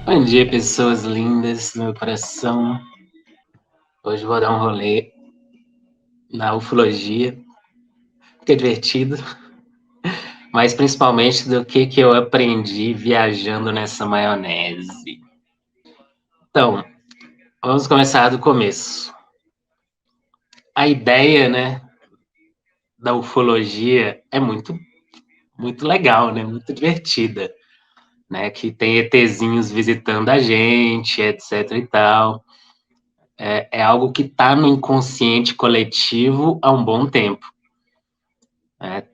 Bom dia, pessoas lindas do meu coração. Hoje vou dar um rolê na ufologia, que é divertido, mas principalmente do que eu aprendi viajando nessa maionese. Então, vamos começar do começo. A ideia, né, da ufologia é muito legal, né, muito divertida, né, que tem ETzinhos visitando a gente, etc e tal. É algo que está no inconsciente coletivo há um bom tempo.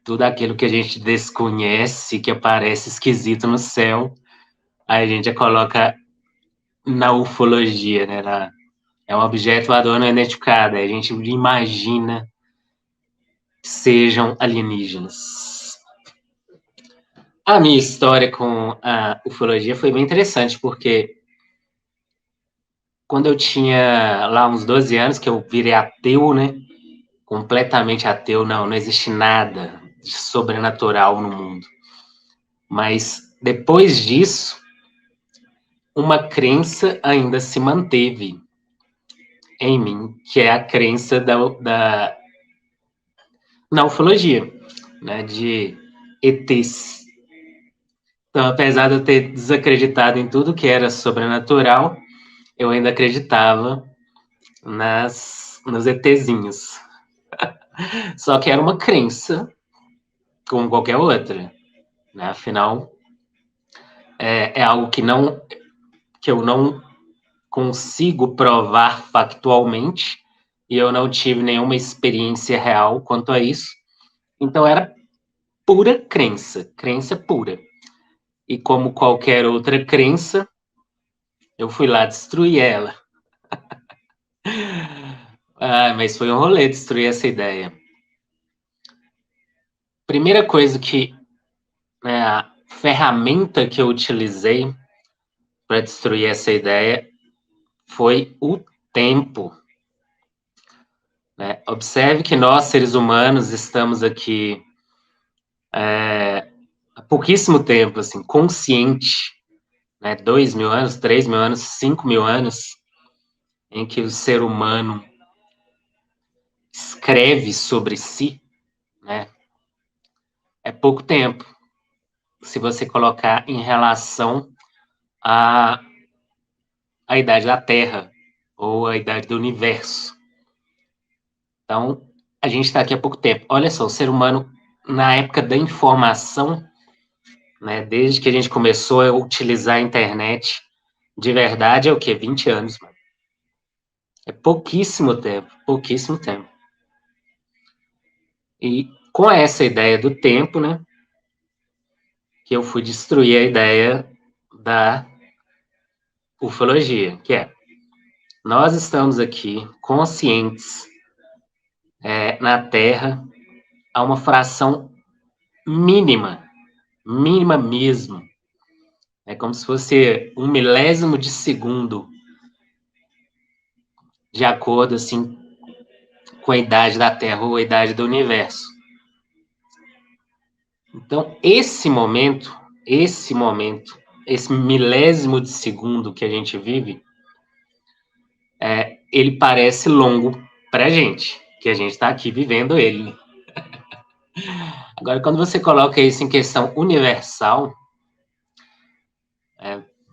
Tudo aquilo que a gente desconhece, que aparece esquisito no céu, aí a gente já coloca na ufologia, né? É um objeto voador não identificado, aí a gente imagina que sejam alienígenas. A minha história com a ufologia foi bem interessante, porque quando eu tinha lá uns 12 anos, que eu virei ateu, né? Completamente ateu, não existe nada de sobrenatural no mundo. Mas depois disso, uma crença ainda se manteve em mim, que é a crença na ufologia, né, de ETs. Então, apesar de eu ter desacreditado em tudo que era sobrenatural, eu ainda acreditava nos ETzinhos. Só que era uma crença, como qualquer outra. Né? Afinal, é algo que eu não consigo provar factualmente, e eu não tive nenhuma experiência real quanto a isso. Então era pura crença, crença pura. E como qualquer outra crença, eu fui lá destruir ela. Mas foi um rolê destruir essa ideia. Primeira coisa né, a ferramenta que eu utilizei para destruir essa ideia foi o tempo. Né? Observe que nós, seres humanos, estamos aqui há pouquíssimo tempo, assim, consciente, né? 2.000 anos, 3.000 anos, 5.000 anos, em que o ser humano escreve sobre si, né? É pouco tempo, se você colocar em relação à, à idade da Terra, ou à idade do universo. Então, a gente está aqui há pouco tempo. Olha só, o ser humano, na época da informação, né, desde que a gente começou a utilizar a internet, de verdade é o quê? 20 anos, mano. É pouquíssimo tempo, pouquíssimo tempo. E com essa ideia do tempo, né, que eu fui destruir a ideia da ufologia, que é, nós estamos aqui conscientes na Terra a uma fração mínima, mínima mesmo. É como se fosse um milésimo de segundo, de acordo assim com a idade da Terra ou a idade do universo. Então, esse milésimo de segundo que a gente vive, ele parece longo para a gente, que a gente está aqui vivendo ele. Agora, quando você coloca isso em questão universal,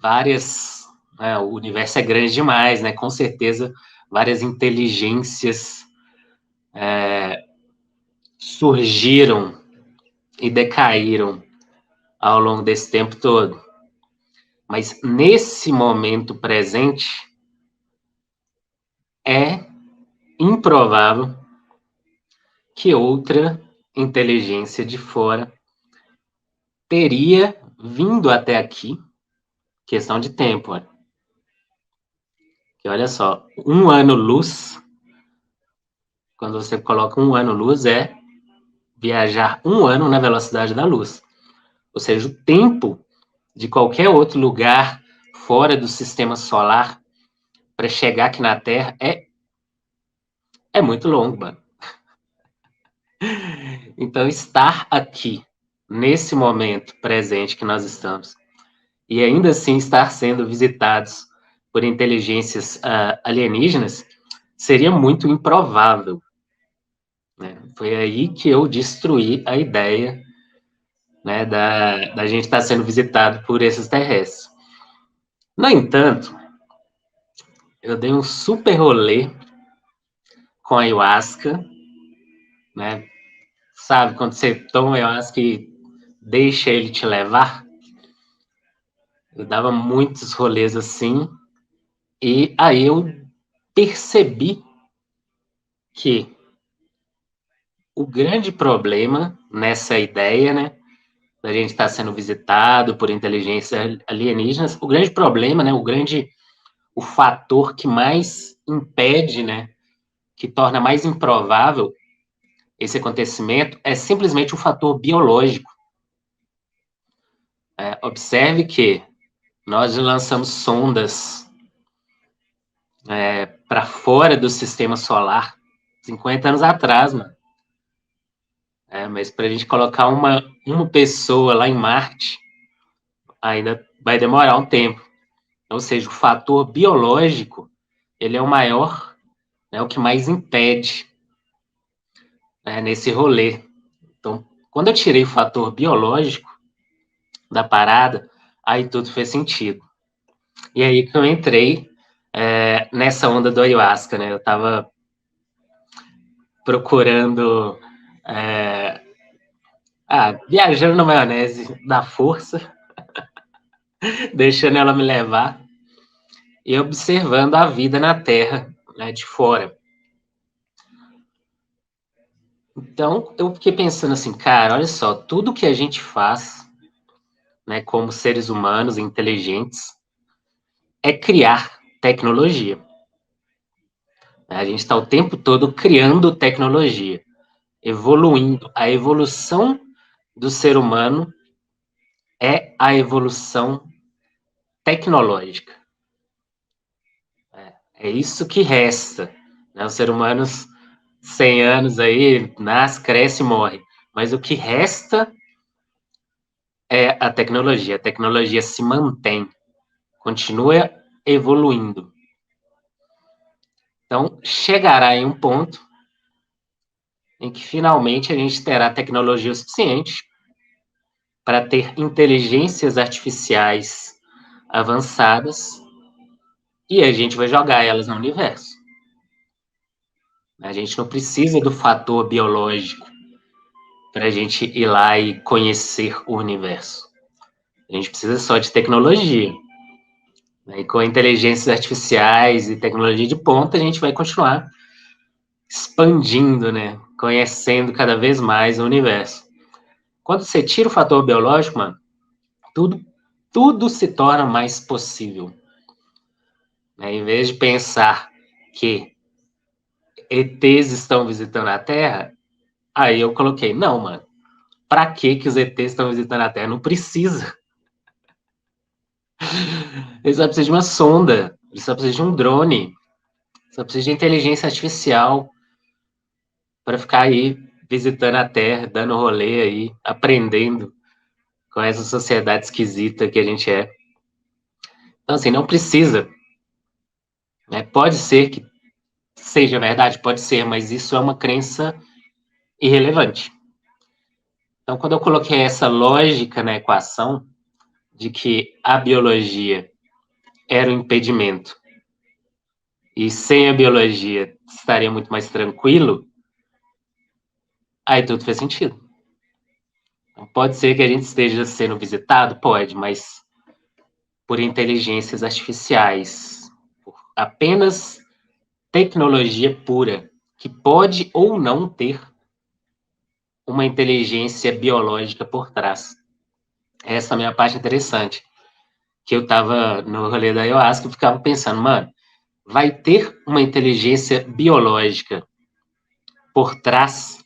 várias. O universo é grande demais, né? Com certeza, várias inteligências surgiram e decaíram ao longo desse tempo todo. Mas nesse momento presente, é improvável que outra inteligência de fora teria vindo até aqui, questão de tempo. Olha. Que olha só, um ano-luz, quando você coloca um ano-luz, é viajar um ano na velocidade da luz. Ou seja, o tempo de qualquer outro lugar fora do sistema solar para chegar aqui na Terra é muito longo, mano. Então, estar aqui, nesse momento presente que nós estamos, e ainda assim estar sendo visitados por inteligências alienígenas seria muito improvável, né? Foi aí que eu destruí a ideia, né, da gente estar sendo visitado por esses terrestres. No entanto, eu dei um super rolê com a ayahuasca, né? Sabe, quando você toma ayahuasca e deixa ele te levar? Eu dava muitos rolês assim, e aí eu percebi que o grande problema nessa ideia, né, da gente estar sendo visitado por inteligências alienígenas, o grande problema, né, o fator que mais impede, né, que torna mais improvável esse acontecimento é simplesmente o fator biológico. Observe que nós lançamos sondas para fora do sistema solar 50 anos atrás, mano. Mas para a gente colocar uma pessoa lá em Marte, ainda vai demorar um tempo. Ou seja, o fator biológico, ele é o maior, é o que mais impede, né, nesse rolê. Então, quando eu tirei o fator biológico da parada, aí tudo fez sentido. E aí que eu entrei nessa onda do ayahuasca, né? Eu tava procurando, viajando na maionese da força, deixando ela me levar e observando a vida na Terra, né, de fora. Então, eu fiquei pensando assim, cara, olha só, tudo que a gente faz, né, como seres humanos inteligentes, é criar tecnologia. A gente está o tempo todo criando tecnologia, evoluindo. A evolução do ser humano é a evolução tecnológica. É isso que resta. Né? Os seres humanos, 100 anos aí, nasce, cresce e morre. Mas o que resta é a tecnologia. A tecnologia se mantém, continua evoluindo. Então, chegará em um ponto em que finalmente a gente terá tecnologia suficiente para ter inteligências artificiais avançadas e a gente vai jogar elas no universo. A gente não precisa do fator biológico para a gente ir lá e conhecer o universo. A gente precisa só de tecnologia. E com inteligências artificiais e tecnologia de ponta, a gente vai continuar expandindo, né? Conhecendo cada vez mais o universo. Quando você tira o fator biológico, mano, tudo se torna mais possível. Em vez de pensar que ETs estão visitando a Terra, aí eu coloquei, não, mano, pra que os ETs estão visitando a Terra? Não precisa. Eles só precisam de uma sonda, eles só precisam de um drone, só precisam de inteligência artificial para ficar aí visitando a Terra, dando rolê aí, aprendendo com essa sociedade esquisita que a gente é. Então, assim, não precisa. Né? Pode ser que seja verdade, pode ser, mas isso é uma crença irrelevante. Então, quando eu coloquei essa lógica na equação de que a biologia era um impedimento e sem a biologia estaria muito mais tranquilo, aí tudo fez sentido. Então, pode ser que a gente esteja sendo visitado? Pode, mas por inteligências artificiais, por apenas tecnologia pura, que pode ou não ter uma inteligência biológica por trás. Essa é a minha parte interessante, que eu tava no rolê da ayahuasca e ficava pensando, mano, vai ter uma inteligência biológica por trás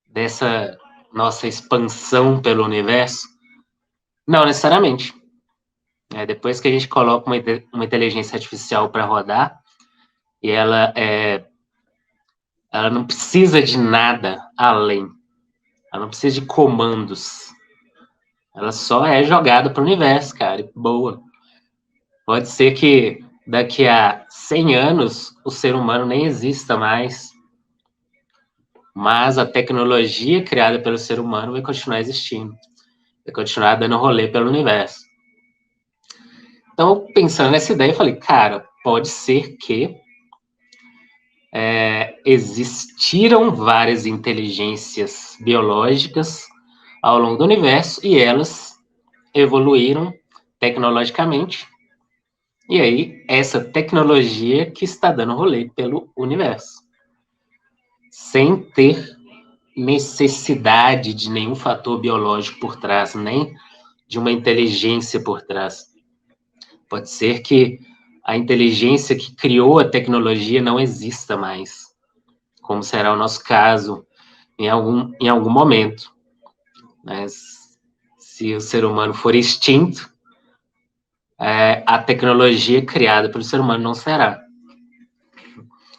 dessa nossa expansão pelo universo? Não necessariamente. Depois que a gente coloca uma inteligência artificial para rodar, e ela não precisa de nada além. Ela não precisa de comandos. Ela só é jogada para o universo, cara. E boa. Pode ser que daqui a 100 anos o ser humano nem exista mais, mas a tecnologia criada pelo ser humano vai continuar existindo, vai continuar dando rolê pelo universo. Então, pensando nessa ideia, eu falei, cara, pode ser que existiram várias inteligências biológicas ao longo do universo e elas evoluíram tecnologicamente. E aí, essa tecnologia que está dando rolê pelo universo, sem ter necessidade de nenhum fator biológico por trás, nem de uma inteligência por trás. Pode ser que a inteligência que criou a tecnologia não exista mais, como será o nosso caso em algum momento. Mas se o ser humano for extinto, a tecnologia criada pelo ser humano não será.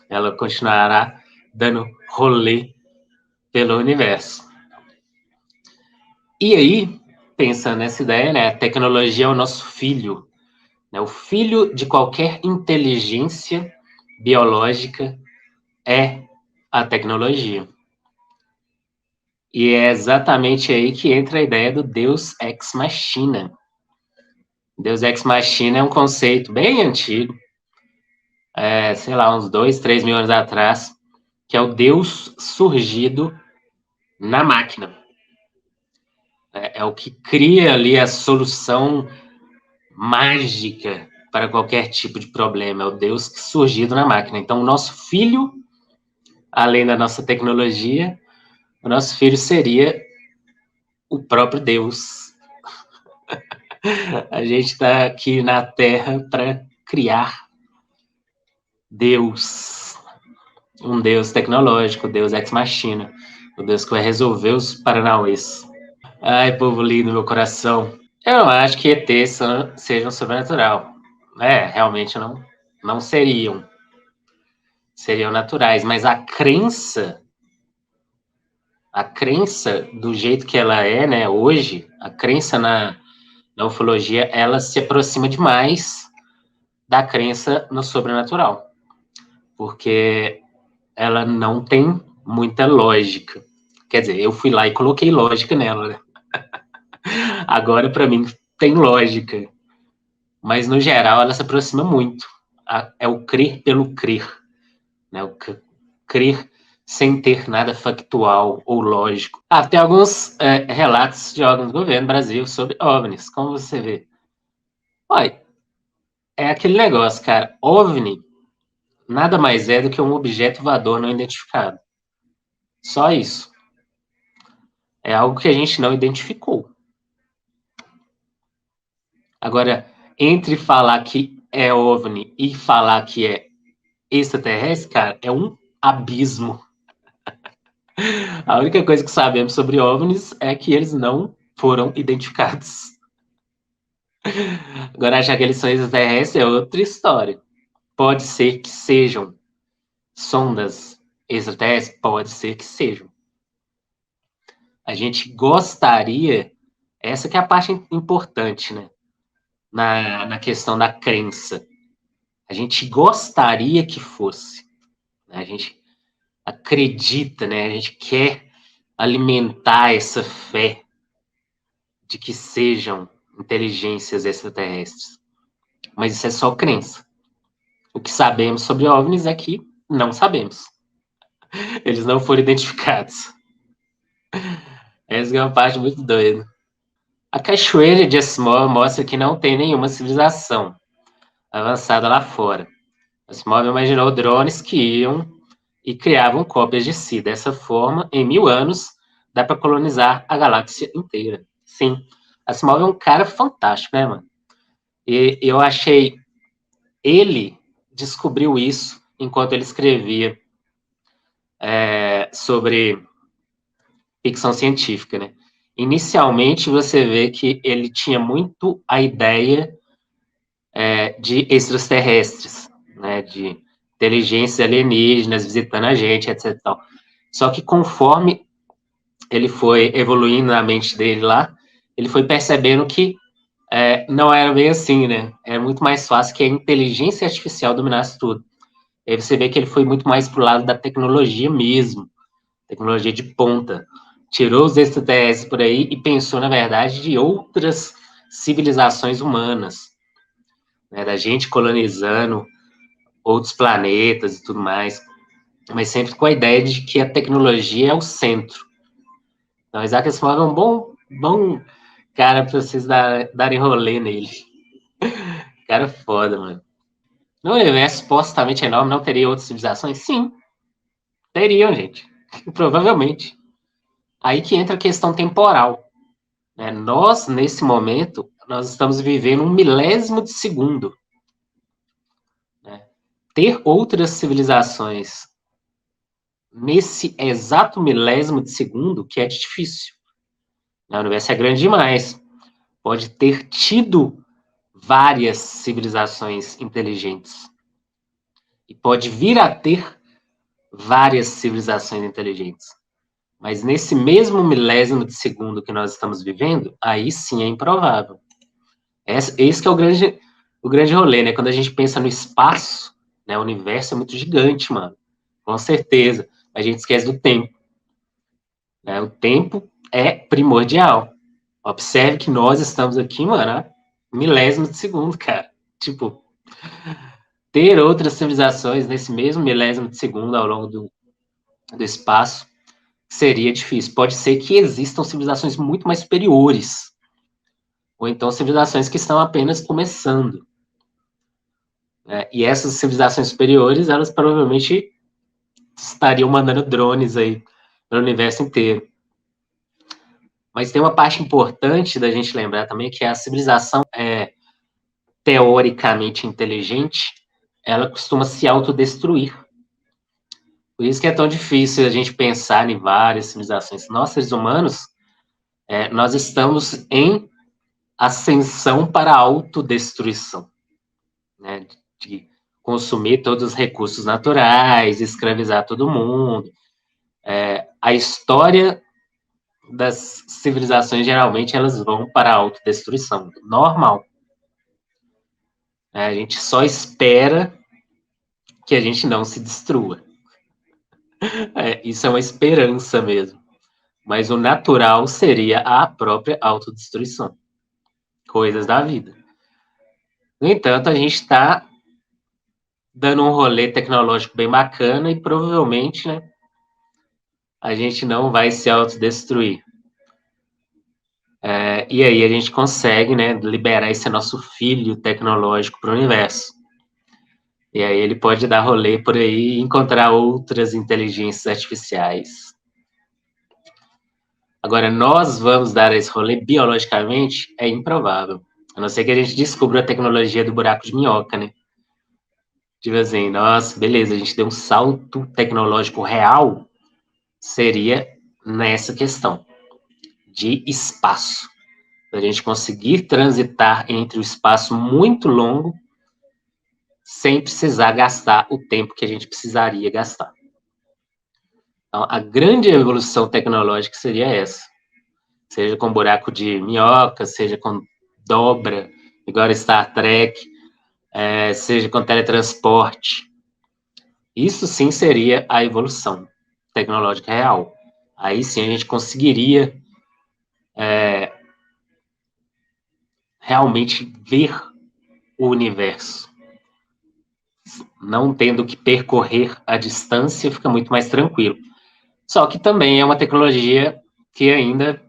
Ela continuará dando rolê pelo universo. E aí, pensando nessa ideia, né, a tecnologia é o nosso filho, né, o filho de qualquer inteligência biológica é a tecnologia. E é exatamente aí que entra a ideia do Deus Ex Machina. Deus Ex Machina é um conceito bem antigo, sei lá, uns 2, 3 mil anos atrás, que é o Deus surgido na máquina. É o que cria ali a solução mágica para qualquer tipo de problema. É o Deus surgido na máquina. Então, o nosso filho, além da nossa tecnologia, o nosso filho seria o próprio Deus. A gente está aqui na Terra para criar Deus. Um Deus tecnológico, Deus ex machina. O Deus que vai resolver os paranauês. Ai, povo lindo, meu coração. Eu não acho que ETs sejam sobrenatural. Realmente não seriam. Seriam naturais, mas a crença do jeito que ela é, né, hoje, a crença na ufologia, ela se aproxima demais da crença no sobrenatural, porque ela não tem muita lógica. Quer dizer, eu fui lá e coloquei lógica nela, né? Agora, para mim, tem lógica, mas no geral ela se aproxima muito. É o crer pelo crer, né? O crer sem ter nada factual ou lógico. Tem alguns relatos de órgãos do governo do Brasil sobre OVNIs, como você vê. Olha, é aquele negócio, cara. OVNI nada mais é do que um objeto voador não identificado. Só isso. É algo que a gente não identificou. Agora, entre falar que é OVNI e falar que é extraterrestre, cara, é um abismo. A única coisa que sabemos sobre OVNIs é que eles não foram identificados. Agora, achar que eles são extraterrestres é outra história. Pode ser que sejam sondas extraterrestres, pode ser que sejam. A gente gostaria, essa que é a parte importante, né? Na questão da crença. A gente gostaria que fosse. Né? A gente acredita, né? A gente quer alimentar essa fé de que sejam inteligências extraterrestres. Mas isso é só crença. O que sabemos sobre OVNIs é que não sabemos. Eles não foram identificados. Essa é uma parte muito doida. A Cachoeira de Asimov mostra que não tem nenhuma civilização avançada lá fora. Asimov imaginou drones que iam e criavam cópias de si. Dessa forma, em 1000 anos, dá para colonizar a galáxia inteira. Sim, Asimov é um cara fantástico, né, mano? E eu achei... Ele descobriu isso enquanto ele escrevia sobre ficção científica, né? Inicialmente, você vê que ele tinha muito a ideia de extraterrestres, né? De inteligências alienígenas visitando a gente, etc. Só que conforme ele foi evoluindo na mente dele lá, ele foi percebendo que não era bem assim, né? Era muito mais fácil que a inteligência artificial dominasse tudo. E aí você vê que ele foi muito mais pro lado da tecnologia mesmo, tecnologia de ponta. Tirou os extraterrestres por aí e pensou, na verdade, de outras civilizações humanas, né? Da gente colonizando outros planetas e tudo mais, mas sempre com a ideia de que a tecnologia é o centro. Então, Isaac Asimov é um bom cara para vocês darem rolê nele. Cara foda, mano. No universo supostamente enorme, não teria outras civilizações? Sim, teriam, gente. Provavelmente. Aí que entra a questão temporal. Né? Nós, nesse momento, nós estamos vivendo um milésimo de segundo. Né? Ter outras civilizações nesse exato milésimo de segundo, que é difícil. O universo é grande demais. Pode ter tido várias civilizações inteligentes. E pode vir a ter várias civilizações inteligentes. Mas nesse mesmo milésimo de segundo que nós estamos vivendo, aí sim é improvável. Esse que é o grande rolê, né? Quando a gente pensa no espaço, né? O universo é muito gigante, mano. Com certeza. A gente esquece do tempo. Né? O tempo é primordial. Observe que nós estamos aqui, mano, milésimos de segundo, cara. Tipo, ter outras civilizações nesse mesmo milésimo de segundo ao longo do espaço seria difícil. Pode ser que existam civilizações muito mais superiores, ou então civilizações que estão apenas começando. Né? E essas civilizações superiores, elas provavelmente estariam mandando drones aí no universo inteiro. Mas tem uma parte importante da gente lembrar também, que a civilização teoricamente inteligente, ela costuma se autodestruir. Por isso que é tão difícil a gente pensar em várias civilizações. Nós, seres humanos, nós estamos em ascensão para a autodestruição, né? De consumir todos os recursos naturais, escravizar todo mundo. A história das civilizações, geralmente, elas vão para a autodestruição. Normal. A gente só espera que a gente não se destrua. Isso é uma esperança mesmo. Mas o natural seria a própria autodestruição. Coisas da vida. No entanto, a gente está dando um rolê tecnológico bem bacana e provavelmente, né, a gente não vai se autodestruir. E aí a gente consegue, né, liberar esse nosso filho tecnológico para o universo. E aí ele pode dar rolê por aí e encontrar outras inteligências artificiais. Agora, nós vamos dar esse rolê biologicamente? É improvável. A não ser que a gente descubra a tecnologia do buraco de minhoca, né? Tipo assim, nossa, beleza, a gente deu um salto tecnológico real, seria nessa questão de espaço. A gente conseguir transitar entre o espaço muito longo sem precisar gastar o tempo que a gente precisaria gastar. Então, a grande evolução tecnológica seria essa. Seja com buraco de minhoca, seja com dobra, igual Star Trek, seja com teletransporte. Isso sim seria a evolução tecnológica real. Aí sim a gente conseguiria realmente ver o universo. Não tendo que percorrer a distância, fica muito mais tranquilo. Só que também é uma tecnologia que ainda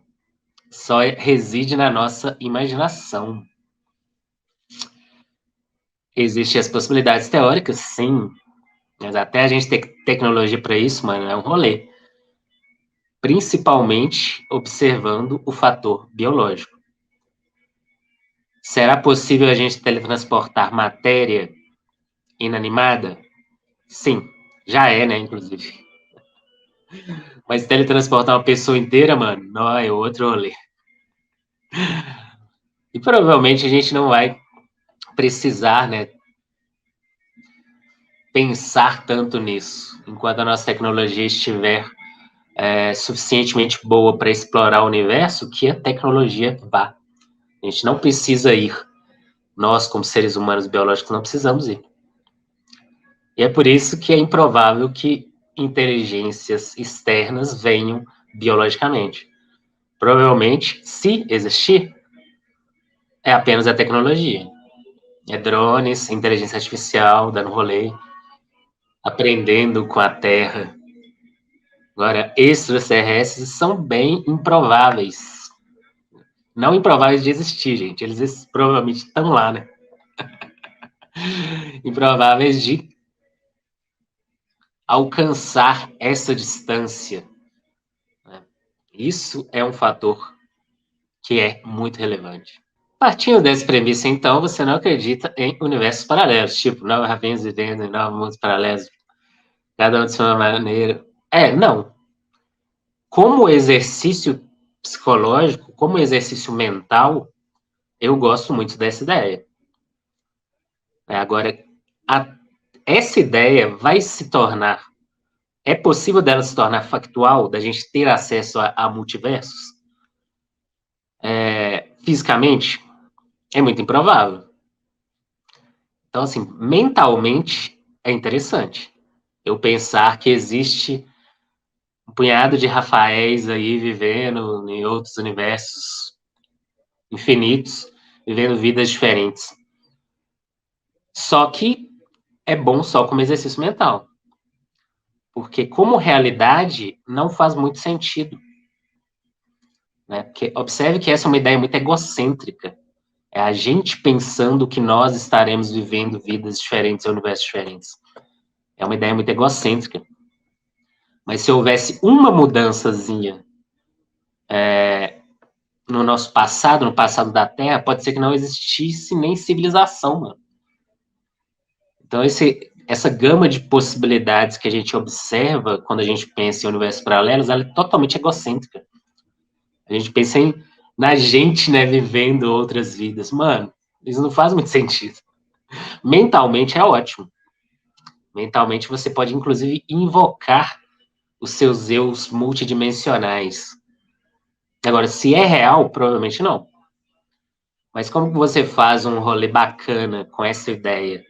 só reside na nossa imaginação. Existem as possibilidades teóricas, sim, mas até a gente ter tecnologia para isso, mano, é um rolê. Principalmente observando o fator biológico. Será possível a gente teletransportar matéria inanimada? Sim, já é, né, inclusive. Mas teletransportar uma pessoa inteira, mano, não é outro rolê. E provavelmente a gente não vai precisar, né, pensar tanto nisso, enquanto a nossa tecnologia estiver suficientemente boa para explorar o universo que a tecnologia vá. A gente não precisa ir. Nós, como seres humanos biológicos, não precisamos ir. E é por isso que é improvável que inteligências externas venham biologicamente. Provavelmente, se existir, é apenas a tecnologia. É drones, inteligência artificial, dando rolê, aprendendo com a Terra. Agora, extraterrestres são bem improváveis. Não improváveis de existir, gente. Eles provavelmente estão lá, né? Improváveis de alcançar essa distância. Né? Isso é um fator que é muito relevante. Partindo dessa premissa, então, você não acredita em universos paralelos, tipo, nós vivemos vivendo em novos mundos paralelos, cada um de sua maneira. Não. Como exercício psicológico, como exercício mental, eu gosto muito dessa ideia. Agora, essa ideia vai se tornar... É possível dela se tornar factual, da gente ter acesso a multiversos? Fisicamente, é muito improvável. Então, assim, mentalmente, é interessante eu pensar que existe um punhado de Rafaéis aí vivendo em outros universos infinitos, vivendo vidas diferentes. Só que é bom só como exercício mental. Porque como realidade, não faz muito sentido. Né? Porque observe que essa é uma ideia muito egocêntrica. É a gente pensando que nós estaremos vivendo vidas diferentes em universos diferentes. É uma ideia muito egocêntrica. Mas se houvesse uma mudançazinha no nosso passado, no passado da Terra, pode ser que não existisse nem civilização, mano. Então, essa gama de possibilidades que a gente observa quando a gente pensa em universos paralelos, ela é totalmente egocêntrica. A gente pensa na gente, né, vivendo outras vidas. Mano, isso não faz muito sentido. Mentalmente é ótimo. Mentalmente você pode, inclusive, invocar os seus eus multidimensionais. Agora, se é real, provavelmente não. Mas como você faz um rolê bacana com essa ideia?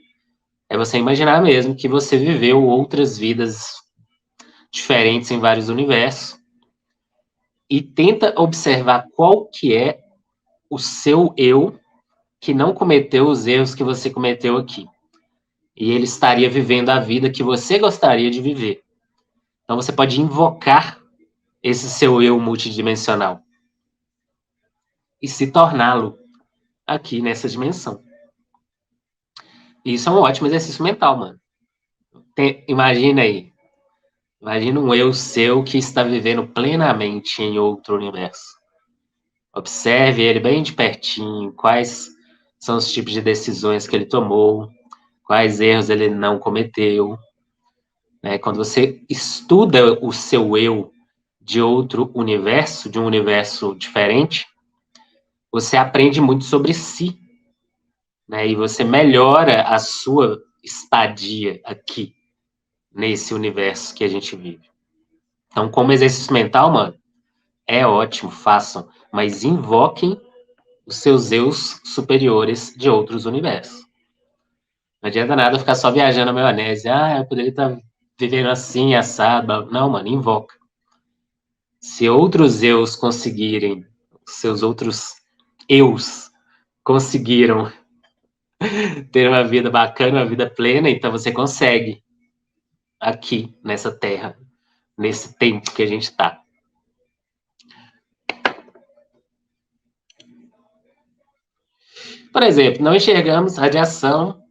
É você imaginar mesmo que você viveu outras vidas diferentes em vários universos e tenta observar qual que é o seu eu que não cometeu os erros que você cometeu aqui. E ele estaria vivendo a vida que você gostaria de viver. Então você pode invocar esse seu eu multidimensional e se torná-lo aqui nessa dimensão. E isso é um ótimo exercício mental, mano. Imagina aí. Imagina um eu seu que está vivendo plenamente em outro universo. Observe ele bem de pertinho, quais são os tipos de decisões que ele tomou, quais erros ele não cometeu. Quando você estuda o seu eu de outro universo, de um universo diferente, você aprende muito sobre si, né? E você melhora a sua estadia aqui, nesse universo que a gente vive. Então, como exercício mental, mano, é ótimo, façam, mas invoquem os seus eus superiores de outros universos. Não adianta nada ficar só viajando na maionese. Eu poderia estar vivendo assim, assado. Não, mano, invoca. Se outros eus conseguirem, seus outros eus conseguiram ter uma vida bacana, uma vida plena, então você consegue aqui, nessa terra, nesse tempo que a gente está. Por exemplo, não enxergamos radiação,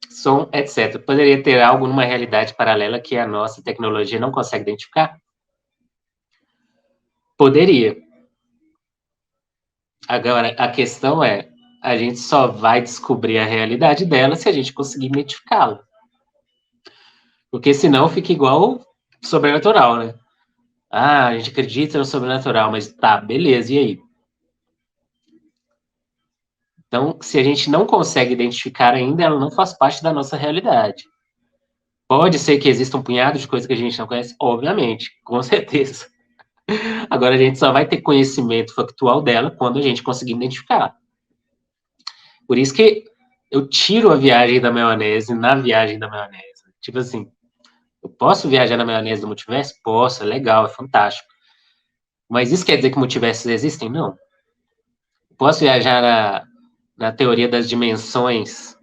som, etc. Poderia ter algo numa realidade paralela que a nossa tecnologia não consegue identificar? Poderia. Agora, a questão é, a gente só vai descobrir a realidade dela se a gente conseguir identificá-la. Porque senão fica igual sobrenatural, né? A gente acredita no sobrenatural, mas tá, beleza, e aí? Então, se a gente não consegue identificar ainda, ela não faz parte da nossa realidade. Pode ser que exista um punhado de coisas que a gente não conhece? Obviamente, com certeza. Agora a gente só vai ter conhecimento factual dela quando a gente conseguir identificar. Por isso que eu tiro a viagem da maionese na viagem da maionese. Tipo assim, eu posso viajar na maionese do multiverso? Posso, é legal, é fantástico. Mas isso quer dizer que multiversos existem? Não. Posso viajar na teoria das dimensões,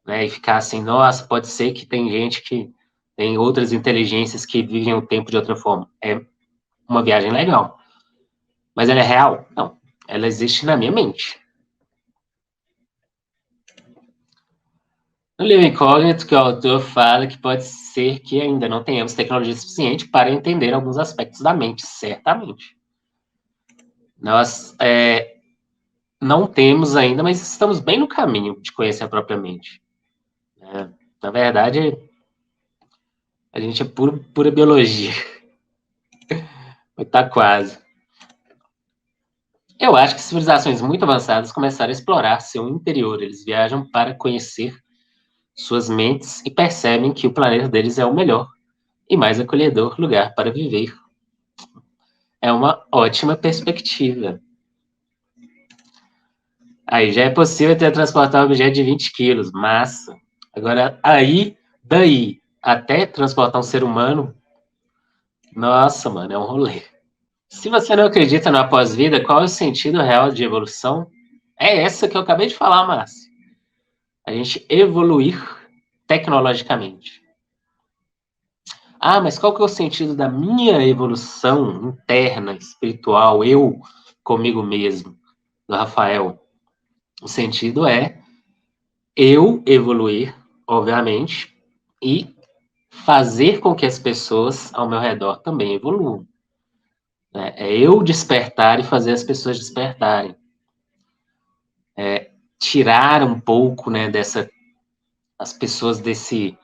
né, e ficar assim, nossa, pode ser que tem gente que tem outras inteligências que vivem o tempo de outra forma. É uma viagem legal. Mas ela é real? Não. Ela existe na minha mente. No livro Incógnito, que o autor fala que pode ser que ainda não tenhamos tecnologia suficiente para entender alguns aspectos da mente, certamente. Nós não temos ainda, mas estamos bem no caminho de conhecer a própria mente. Na verdade, a gente é pura biologia. Está quase. Eu acho que civilizações muito avançadas começaram a explorar seu interior. Eles viajam para conhecer suas mentes e percebem que o planeta deles é o melhor e mais acolhedor lugar para viver. É uma ótima perspectiva. Aí já é possível transportar um objeto de 20 quilos, massa. Agora, daí, até transportar um ser humano, nossa, mano, é um rolê. Se você não acredita no após-vida, qual é o sentido real de evolução? É essa que eu acabei de falar, Márcio. A gente evoluir tecnologicamente. Ah, mas qual que é o sentido da minha evolução interna, espiritual, eu comigo mesmo, do Rafael? O sentido é eu evoluir, obviamente, e fazer com que as pessoas ao meu redor também evoluam. É eu despertar e fazer as pessoas despertarem. Tirar um pouco, né, as pessoas desse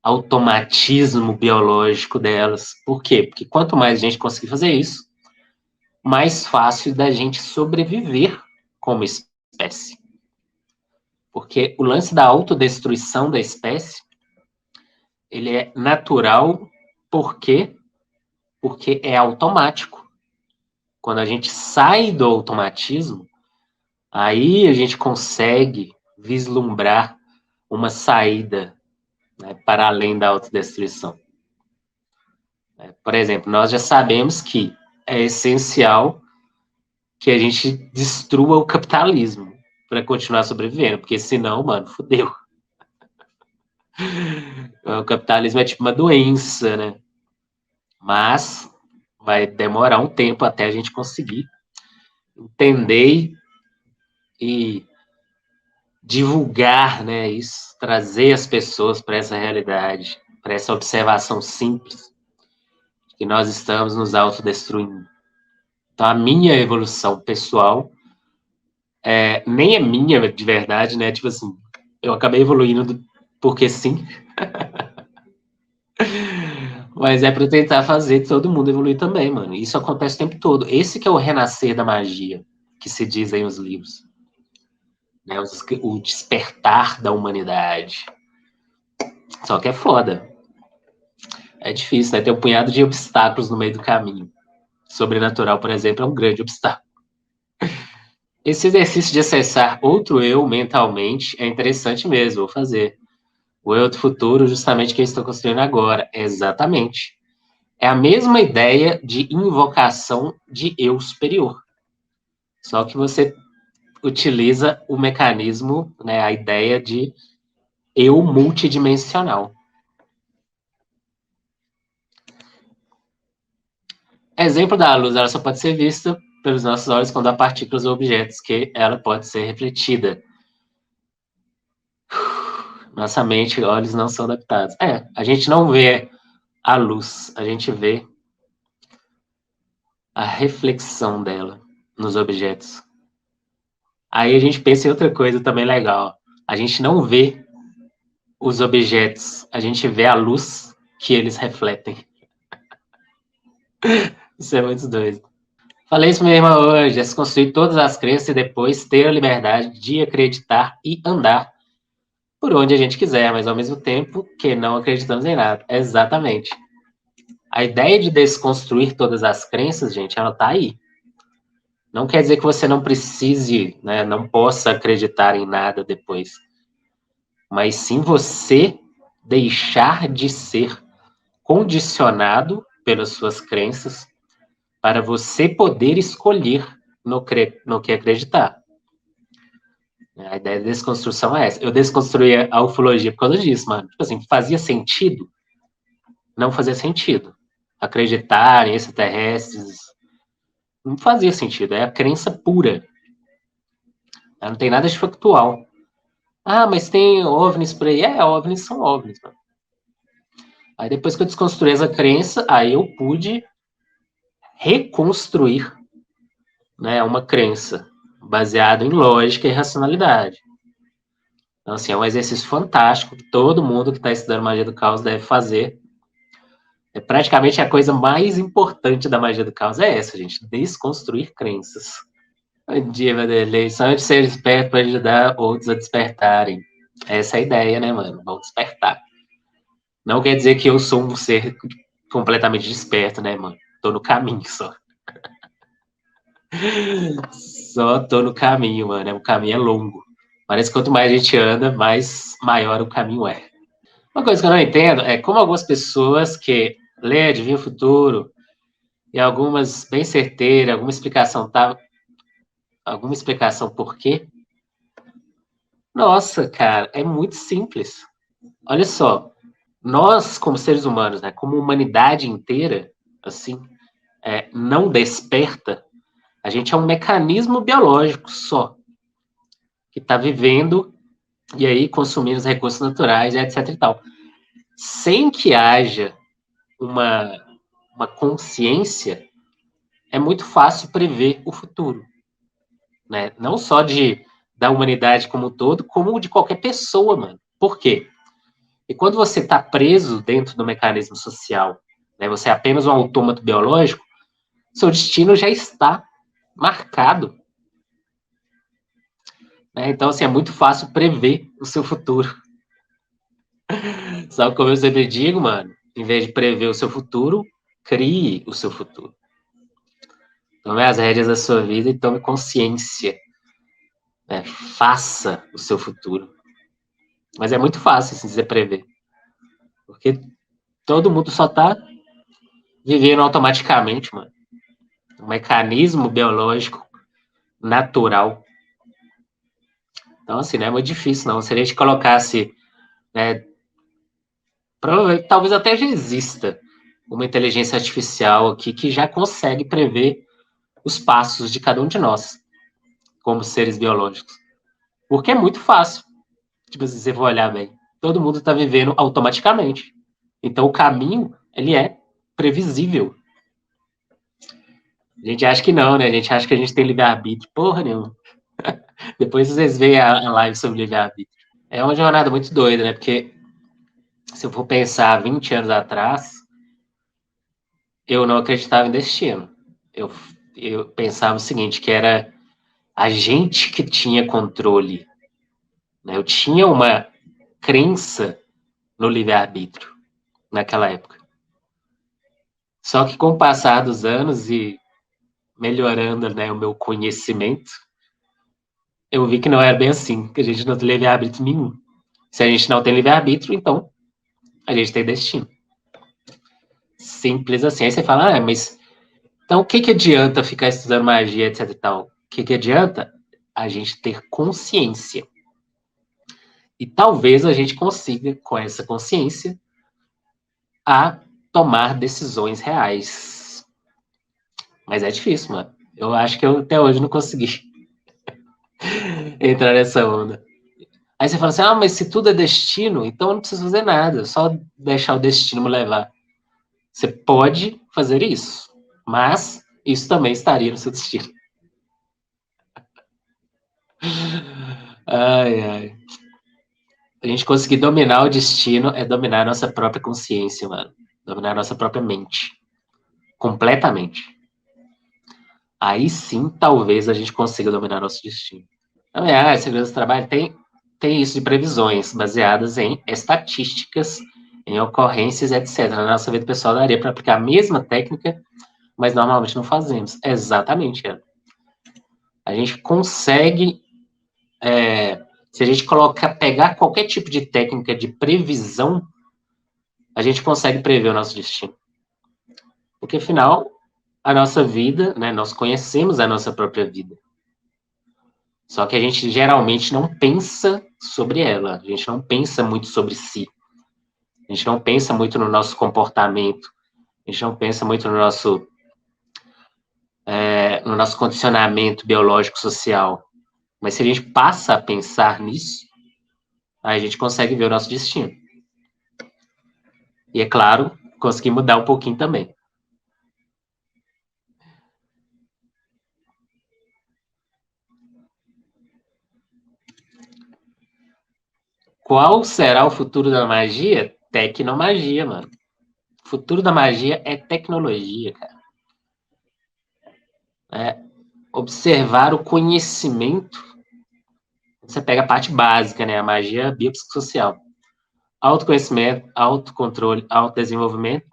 automatismo biológico delas. Por quê? Porque quanto mais a gente conseguir fazer isso, mais fácil da gente sobreviver como espécie. Porque o lance da autodestruição da espécie, ele é natural, por quê? Porque é automático. Quando a gente sai do automatismo, aí a gente consegue vislumbrar uma saída, né, para além da autodestruição. Por exemplo, nós já sabemos que é essencial que a gente destrua o capitalismo para continuar sobrevivendo, porque senão, mano, fodeu. O capitalismo é tipo uma doença, né? Mas vai demorar um tempo até a gente conseguir entender e divulgar, né, isso, trazer as pessoas para essa realidade, para essa observação simples que nós estamos nos autodestruindo. Então, a minha evolução pessoal nem é minha de verdade, né? Tipo assim, eu acabei evoluindo porque sim, mas é para tentar fazer todo mundo evoluir também, mano. Isso acontece o tempo todo. Esse que é o renascer da magia, que se diz aí nos livros. Né? O despertar da humanidade. Só que é foda. É difícil, né? Tem um punhado de obstáculos no meio do caminho. Sobrenatural, por exemplo, é um grande obstáculo. Esse exercício de acessar outro eu mentalmente é interessante mesmo, vou fazer. O eu do futuro, justamente que eu estou construindo agora. Exatamente. É a mesma ideia de invocação de eu superior. Só que você utiliza o mecanismo, né, a ideia de eu multidimensional. Exemplo da luz, ela só pode ser vista pelos nossos olhos quando há partículas ou objetos que ela pode ser refletida. Nossa mente e olhos não são adaptados. A gente não vê a luz, a gente vê a reflexão dela nos objetos. Aí a gente pensa em outra coisa também legal. A gente não vê os objetos, a gente vê a luz que eles refletem. Isso é muito doido. Falei isso, minha irmã, hoje. É se construir todas as crenças e depois ter a liberdade de acreditar e andar por onde a gente quiser, mas ao mesmo tempo que não acreditamos em nada. Exatamente. A ideia de desconstruir todas as crenças, gente, ela tá aí. Não quer dizer que você não precise, né, não possa acreditar em nada depois. Mas sim você deixar de ser condicionado pelas suas crenças para você poder escolher no que acreditar. A ideia da desconstrução é essa. Eu desconstruí a ufologia por causa disso, mano. Tipo assim, fazia sentido? Não fazia sentido. Acreditar em extraterrestres não fazia sentido. É a crença pura. Não tem nada de factual. Ah, mas tem OVNIs por aí. OVNIs são OVNIs, mano. Aí depois que eu desconstruí essa crença, aí eu pude reconstruir, né, uma crença baseada em lógica e racionalidade. Então, assim, é um exercício fantástico que todo mundo que está estudando magia do caos deve fazer. É praticamente a coisa mais importante da magia do caos é essa, gente, desconstruir crenças. Bom dia, Vanderlei. Só de ser esperto para ajudar outros a despertarem. Essa é a ideia, né, mano? Vamos despertar. Não quer dizer que eu sou um ser completamente desperto, né, mano? Tô no caminho só. Só tô no caminho, mano. O caminho é longo. Parece que quanto mais a gente anda, mais maior o caminho é. Uma coisa que eu não entendo é como algumas pessoas que lê, adivinha o futuro, e algumas bem certeira, alguma explicação por quê. Nossa, cara, é muito simples. Olha só, nós como seres humanos, né, como humanidade inteira, assim, não desperta, a gente é um mecanismo biológico só, que está vivendo e aí consumindo os recursos naturais, etc e tal. Sem que haja uma consciência, é muito fácil prever o futuro, né? Não só da humanidade como um todo, como de qualquer pessoa, mano. Por quê? E quando você está preso dentro do mecanismo social, né, você é apenas um autômato biológico, seu destino já está marcado. Né? Então, assim, é muito fácil prever o seu futuro. Sabe como eu sempre digo, mano? Em vez de prever o seu futuro, crie o seu futuro. Tome as rédeas da sua vida e tome consciência. Né? Faça o seu futuro. Mas é muito fácil, assim, dizer prever. Porque todo mundo só tá vivendo automaticamente, mano. Um mecanismo biológico natural. Então, assim, não é muito difícil, não. Se a gente colocasse, né, provavelmente, talvez até já exista uma inteligência artificial aqui que já consegue prever os passos de cada um de nós, como seres biológicos. Porque é muito fácil. Tipo, se você for olhar bem, todo mundo está vivendo automaticamente. Então, o caminho, ele é previsível. A gente acha que não, né? A gente acha que a gente tem livre-arbítrio. Porra nenhuma. Depois vocês veem a live sobre livre-arbítrio. É uma jornada muito doida, né? Porque se eu for pensar 20 anos atrás, eu não acreditava em destino. Eu pensava o seguinte, que era a gente que tinha controle. Né? Eu tinha uma crença no livre-arbítrio naquela época. Só que com o passar dos anos e melhorando, né, o meu conhecimento, eu vi que não era bem assim, que a gente não tem livre-arbítrio nenhum. Se a gente não tem livre-arbítrio, então a gente tem destino. Simples assim. Aí você fala, mas então o que adianta ficar estudando magia, etc e tal? O que adianta? A gente ter consciência. E talvez a gente consiga, com essa consciência, a tomar decisões reais. Mas é difícil, mano. Eu acho que eu até hoje não consegui entrar nessa onda. Aí você fala assim, mas se tudo é destino, então eu não preciso fazer nada, só deixar o destino me levar. Você pode fazer isso, mas isso também estaria no seu destino. Ai, ai. A gente conseguir dominar o destino é dominar a nossa própria consciência, mano. Dominar a nossa própria mente. Completamente. Aí sim, talvez a gente consiga dominar nosso destino. Aliás, segurança do trabalho tem isso de previsões baseadas em estatísticas em ocorrências, etc. Na nossa vida pessoal daria para aplicar a mesma técnica, mas normalmente não fazemos. Exatamente, Ana. A gente consegue, se a gente pegar qualquer tipo de técnica de previsão, a gente consegue prever o nosso destino. Porque, afinal, a nossa vida, né, nós conhecemos a nossa própria vida. Só que a gente geralmente não pensa sobre ela, a gente não pensa muito sobre si. A gente não pensa muito no nosso comportamento, a gente não pensa muito no nosso condicionamento biológico social. Mas se a gente passa a pensar nisso, aí a gente consegue ver o nosso destino. E é claro, conseguir mudar um pouquinho também. Qual será o futuro da magia? Tecnomagia, mano. O futuro da magia é tecnologia, cara. É observar o conhecimento. Você pega a parte básica, né? A magia biopsicossocial. Autoconhecimento, autocontrole, autodesenvolvimento.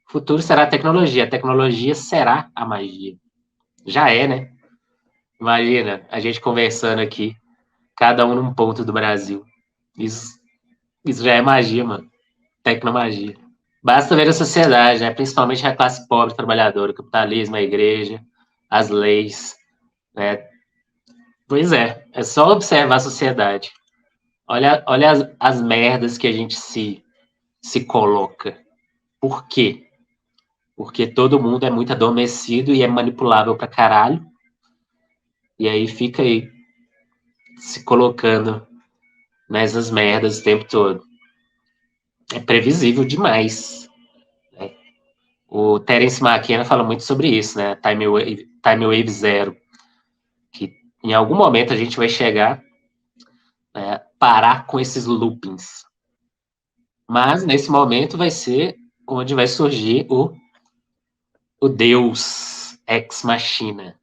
O futuro será a tecnologia. A tecnologia será a magia. Já é, né? Imagina, a gente conversando aqui, cada um num ponto do Brasil. Isso, isso já é magia, mano. Tecnomagia. Basta ver a sociedade, né? Principalmente a classe pobre trabalhadora, o capitalismo, a igreja, as leis, né? Pois é só observar a sociedade. Olha as merdas que a gente se coloca. Por quê? Porque todo mundo é muito adormecido e é manipulável pra caralho. E aí fica aí se colocando nessas merdas o tempo todo. É previsível demais. Né? O Terence McKenna fala muito sobre isso, né? Time Wave Zero. Que em algum momento a gente vai chegar, né, parar com esses loopings. Mas nesse momento vai ser onde vai surgir o Deus Ex Machina.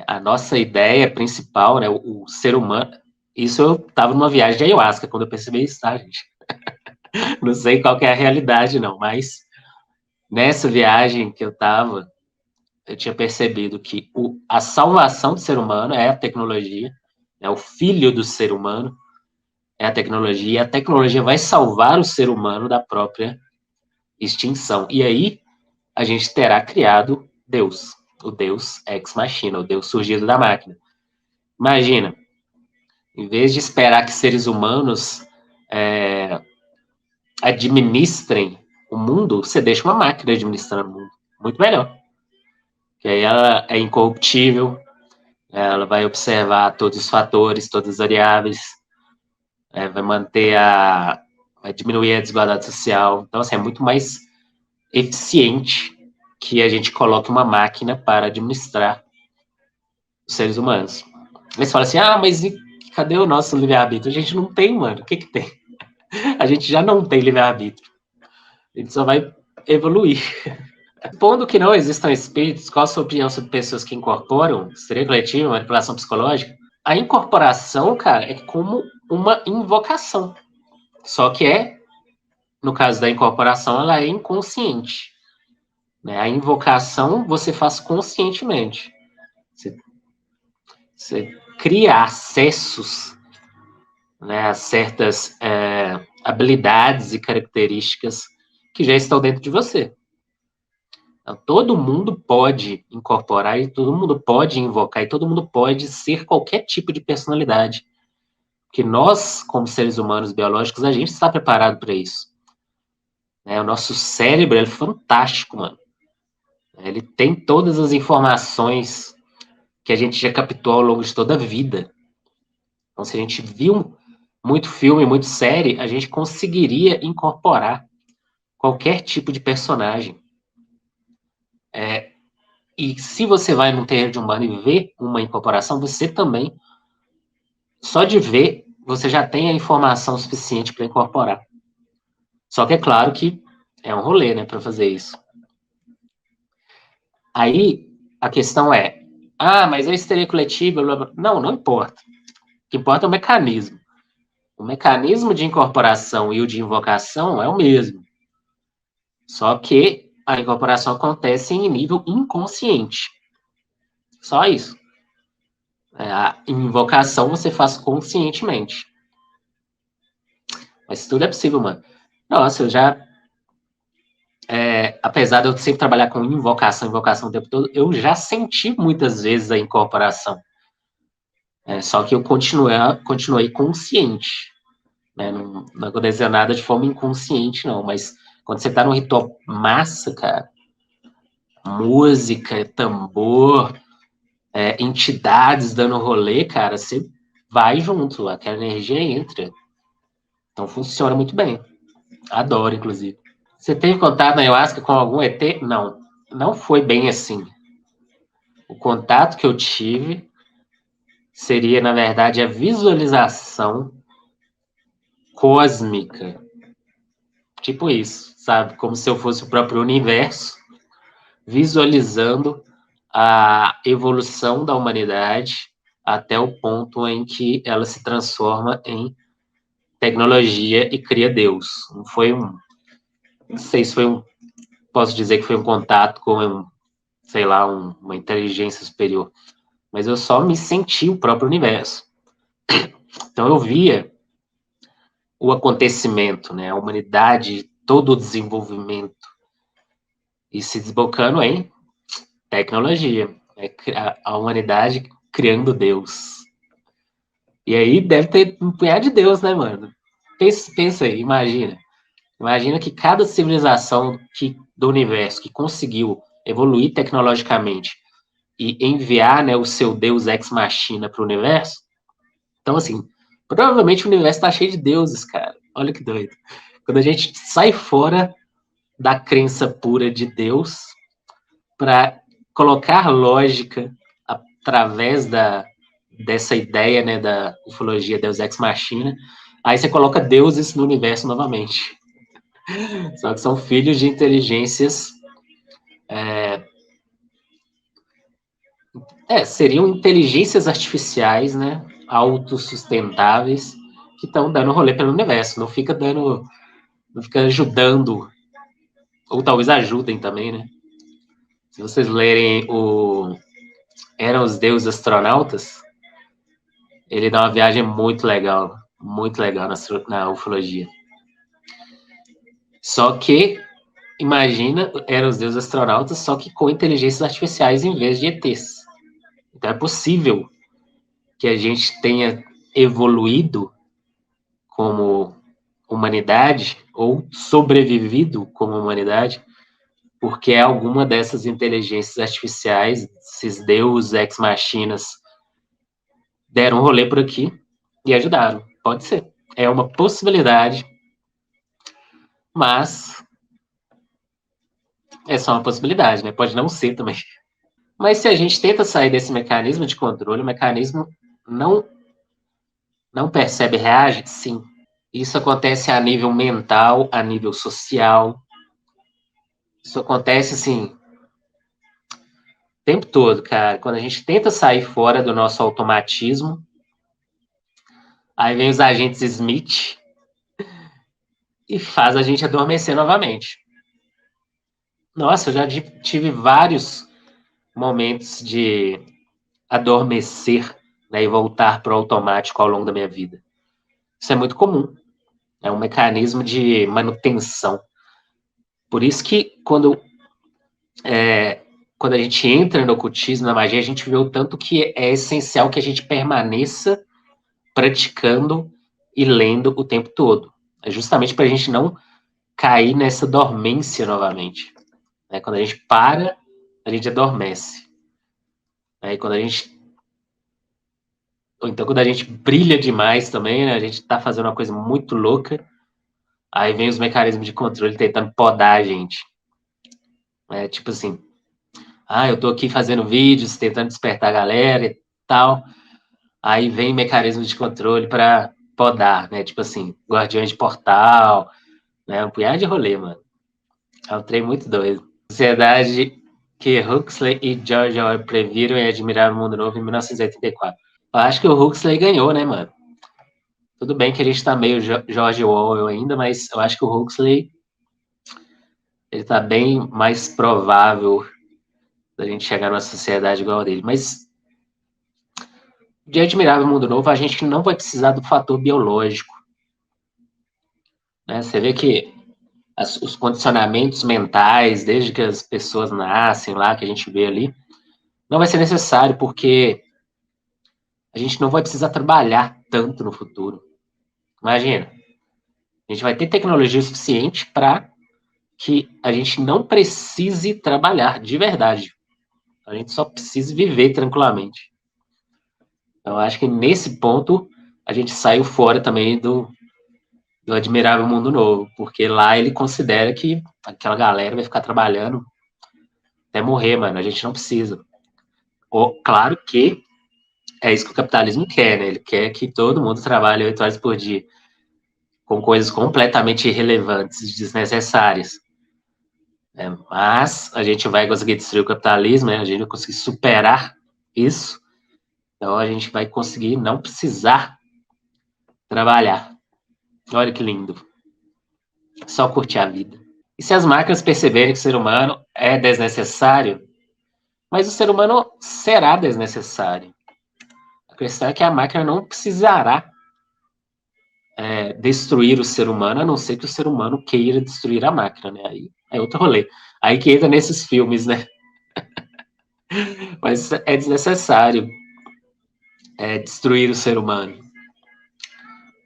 A nossa ideia principal, né, o ser humano. Isso eu estava numa viagem de ayahuasca quando eu percebi isso, tá, gente? Não sei qual que é a realidade, não, mas nessa viagem que eu estava, eu tinha percebido que a salvação do ser humano é a tecnologia, é o filho do ser humano, é a tecnologia, e a tecnologia vai salvar o ser humano da própria extinção. E aí a gente terá criado Deus, o Deus ex machina, o Deus surgido da máquina. Imagina, em vez de esperar que seres humanos administrem o mundo, você deixa uma máquina administrando o mundo. Muito melhor. Que aí ela é incorruptível, ela vai observar todos os fatores, todas as variáveis, vai manter vai diminuir a desigualdade social. Então, assim, é muito mais eficiente que a gente coloque uma máquina para administrar os seres humanos. Aí você fala assim, mas cadê o nosso livre-arbítrio? A gente não tem, mano. O que tem? A gente já não tem livre-arbítrio. A gente só vai evoluir. Supondo que não existam espíritos, qual a sua opinião sobre pessoas que incorporam histeria coletiva, manipulação psicológica? A incorporação, cara, é como uma invocação. Só que no caso da incorporação, ela é inconsciente. Né? A invocação você faz conscientemente. Você cria acessos, né, a certas habilidades e características que já estão dentro de você. Então, todo mundo pode incorporar e todo mundo pode invocar e todo mundo pode ser qualquer tipo de personalidade. Que nós, como seres humanos biológicos, a gente está preparado para isso. O nosso cérebro é fantástico, mano. Ele tem todas as informações que a gente já captou ao longo de toda a vida. Então, se a gente viu muito filme, muito série, a gente conseguiria incorporar qualquer tipo de personagem. E se você vai num terreiro de umbanda e vê uma incorporação, você também, só de ver, você já tem a informação suficiente para incorporar. Só que é claro que é um rolê, né, para fazer isso. Aí a questão mas é histeria coletiva, blá, blá. Não importa. O que importa é o mecanismo. O mecanismo de incorporação e o de invocação é o mesmo. Só que a incorporação acontece em nível inconsciente. Só isso. A invocação você faz conscientemente. Mas tudo é possível, mano. Nossa, eu já. Apesar de eu sempre trabalhar com invocação o tempo todo, eu já senti muitas vezes a incorporação. Só que eu continuei consciente. Né? Não aconteceu nada de forma inconsciente, não. Mas quando você tá num ritual massa, cara, música, tambor, entidades dando rolê, cara, você vai junto, aquela energia entra. Então funciona muito bem. Adoro, inclusive. Você teve contato na ayahuasca com algum ET? Não, não foi bem assim. O contato que eu tive seria, na verdade, a visualização cósmica. Tipo isso, sabe? Como se eu fosse o próprio universo visualizando a evolução da humanidade até o ponto em que ela se transforma em tecnologia e cria Deus. Não foi não sei se foi posso dizer que foi um contato com, sei lá, uma inteligência superior, mas eu só me senti o próprio universo. Então eu via o acontecimento, né, a humanidade, todo o desenvolvimento e se desbocando em tecnologia, a humanidade criando Deus. E aí deve ter um punhado de Deus, né, mano? Pensa aí, imagina. Imagina que cada civilização do universo que conseguiu evoluir tecnologicamente e enviar, né, o seu Deus ex machina para o universo. Então, assim, provavelmente o universo está cheio de deuses, cara. Olha que doido. Quando a gente sai fora da crença pura de Deus para colocar lógica através dessa ideia, né, da ufologia Deus ex machina, aí você coloca deuses no universo novamente. Só que são filhos de inteligências. Seriam inteligências artificiais, né? Autossustentáveis, que estão dando rolê pelo universo. Não fica dando. Não fica ajudando. Ou talvez ajudem também, né? Se vocês lerem o Eram os Deuses Astronautas, ele dá uma viagem muito legal na ufologia. Só que, imagina, eram os deuses astronautas, só que com inteligências artificiais em vez de ETs. Então é possível que a gente tenha evoluído como humanidade ou sobrevivido como humanidade porque alguma dessas inteligências artificiais, esses deuses ex machinas, deram um rolê por aqui e ajudaram. Pode ser. É uma possibilidade, mas é só uma possibilidade, né? Pode não ser também. Mas se a gente tenta sair desse mecanismo de controle, o mecanismo não, não percebe, reage, sim. Isso acontece a nível mental, a nível social. Isso acontece, assim, o tempo todo, cara. Quando a gente tenta sair fora do nosso automatismo, aí vem os agentes Smith e faz a gente adormecer novamente. Nossa, eu já tive vários momentos de adormecer, né, e voltar para o automático ao longo da minha vida. Isso é muito comum. É um mecanismo de manutenção. Por isso que quando a gente entra no ocultismo, na magia, a gente vê o tanto que é essencial que a gente permaneça praticando e lendo o tempo todo. É justamente para a gente não cair nessa dormência novamente. Quando a gente para, a gente adormece. Aí quando a gente. Ou então quando a gente brilha demais também, né? A gente tá fazendo uma coisa muito louca, aí vem os mecanismos de controle tentando podar a gente. Tipo assim, eu tô aqui fazendo vídeos, tentando despertar a galera e tal. Aí vem mecanismo de controle para podar, né? Tipo assim, Guardiões de Portal, né? Um punhado de rolê, mano. É um trem muito doido. Sociedade que Huxley e George Orwell previram e admiraram o mundo novo em 1984. Eu acho que o Huxley ganhou, né, mano? Tudo bem que a gente está meio George Orwell ainda, mas eu acho que o Huxley ele está bem mais provável da gente chegar numa sociedade igual a dele. Mas de Admirável Mundo Novo, a gente não vai precisar do fator biológico. Né? Você vê que os condicionamentos mentais, desde que as pessoas nascem lá, que a gente vê ali, não vai ser necessário, porque a gente não vai precisar trabalhar tanto no futuro. Imagina, a gente vai ter tecnologia suficiente para que a gente não precise trabalhar de verdade. A gente só precisa viver tranquilamente. Então, acho que nesse ponto a gente saiu fora também do Admirável Mundo Novo, porque lá ele considera que aquela galera vai ficar trabalhando até morrer, mano. A gente não precisa. Claro que é isso que o capitalismo quer, né? Ele quer que todo mundo trabalhe 8 horas por dia, com coisas completamente irrelevantes, desnecessárias. Mas a gente vai conseguir destruir o capitalismo, né? A gente vai conseguir superar isso. Então a gente vai conseguir não precisar trabalhar. Olha que lindo. Só curtir a vida. E se as máquinas perceberem que o ser humano é desnecessário, mas o ser humano será desnecessário. A questão é que a máquina não precisará destruir o ser humano, a não ser que o ser humano queira destruir a máquina, né? Aí é outro rolê. Aí que entra nesses filmes, né? Mas é desnecessário destruir o ser humano.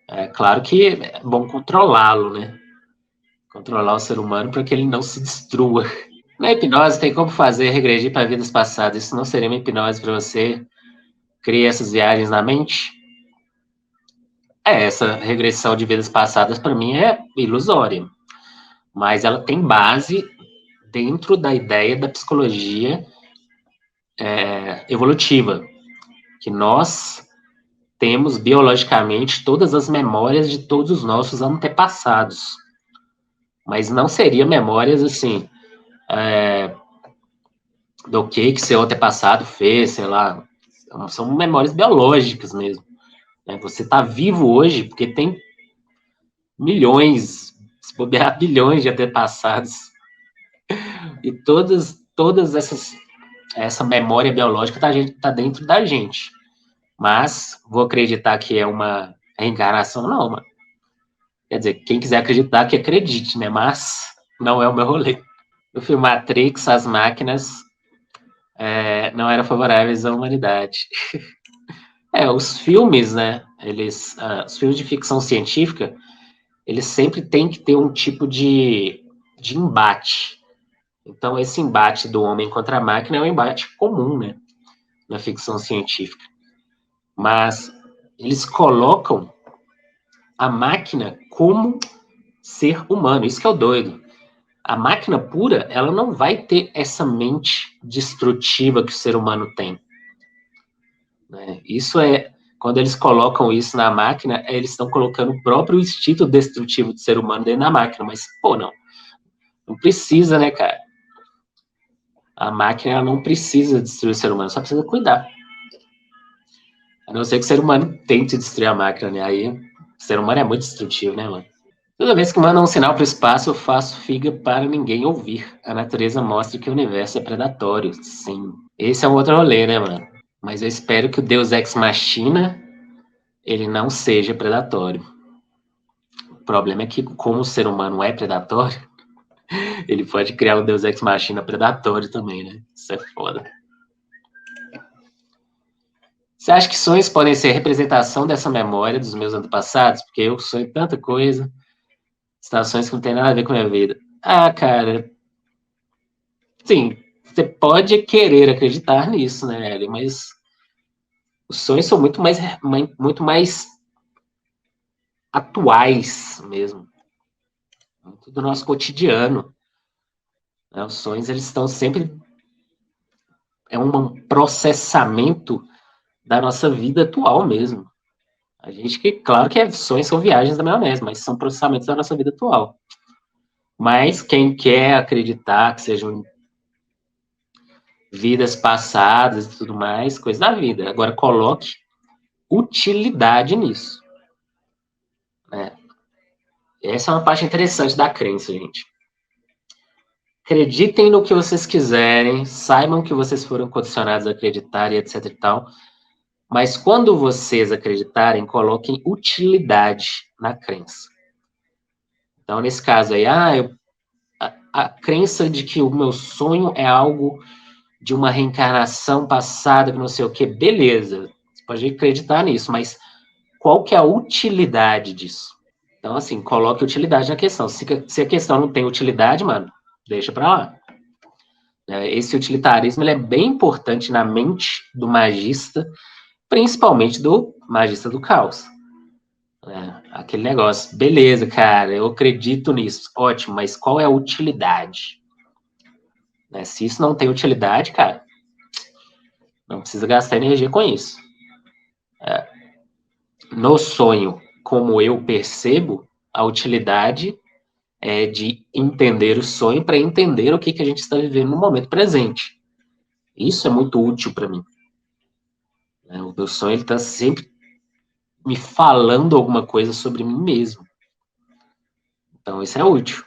É claro que é bom controlá-lo, né? Controlar o ser humano para que ele não se destrua. Na hipnose tem como fazer regredir para vidas passadas. Isso não seria uma hipnose para você criar essas viagens na mente? Essa regressão de vidas passadas para mim é ilusória, mas ela tem base dentro da ideia da psicologia evolutiva, que nós temos biologicamente todas as memórias de todos os nossos antepassados, mas não seria memórias assim do que seu antepassado fez, sei lá, são memórias biológicas mesmo. Né? Você está vivo hoje porque tem milhões, se bobear, bilhões de antepassados. E todas essa memória biológica tá dentro da gente. Mas vou acreditar que é uma reencarnação, não, mano. Quer dizer, quem quiser acreditar, que acredite, né? Mas não é o meu rolê. No filme Matrix, as máquinas não eram favoráveis à humanidade. Os filmes, né? Os filmes de ficção científica, eles sempre têm que ter um tipo de embate. Então, esse embate do homem contra a máquina é um embate comum, né? Na ficção científica. Mas eles colocam a máquina como ser humano. Isso que é o doido. A máquina pura, ela não vai ter essa mente destrutiva que o ser humano tem. Né? Isso é, quando eles colocam isso na máquina, eles estão colocando o próprio instinto destrutivo do ser humano dentro da máquina. Mas, pô, não precisa, né, cara? A máquina ela não precisa destruir o ser humano, só precisa cuidar. A não ser que o ser humano tente destruir a máquina, né? Aí o ser humano é muito destrutivo, né, mano? Toda vez que manda um sinal para o espaço, eu faço figa para ninguém ouvir. A natureza mostra que o universo é predatório, sim. Esse é um outro rolê, né, mano? Mas eu espero que o Deus Ex Machina, ele não seja predatório. O problema é que, como o ser humano é predatório, ele pode criar o Deus Ex Machina predatório também, né? Isso é foda. Você acha que sonhos podem ser representação dessa memória dos meus antepassados? Porque eu sonho tanta coisa, situações que não tem nada a ver com a minha vida. Ah, cara, sim, você pode querer acreditar nisso, né, Ellie? Mas os sonhos são muito mais atuais mesmo, muito do nosso cotidiano. Né? Os sonhos, eles estão sempre... É um processamento da nossa vida atual mesmo. A gente que, claro que sonhos são viagens da maionese, mas são processamentos da nossa vida atual. Mas quem quer acreditar que sejam vidas passadas e tudo mais, coisa da vida. Agora coloque utilidade nisso. Essa é uma parte interessante da crença, gente. Acreditem no que vocês quiserem, saibam que vocês foram condicionados a acreditar e etc e tal, mas quando vocês acreditarem, coloquem utilidade na crença. Então, nesse caso aí, a crença de que o meu sonho é algo de uma reencarnação passada, que não sei o que, beleza, você pode acreditar nisso, mas qual que é a utilidade disso? Então, assim, coloque utilidade na questão. Se a questão não tem utilidade, mano, deixa pra lá. Esse utilitarismo ele é bem importante na mente do magista, principalmente do magista do caos. Aquele negócio, beleza, cara, eu acredito nisso, ótimo, mas qual é a utilidade? Se isso não tem utilidade, cara, não precisa gastar energia com isso. No sonho, como eu percebo, a utilidade é de entender o sonho para entender o que a gente está vivendo no momento presente. Isso é muito útil para mim. O meu sonho está sempre me falando alguma coisa sobre mim mesmo. Então, isso é útil.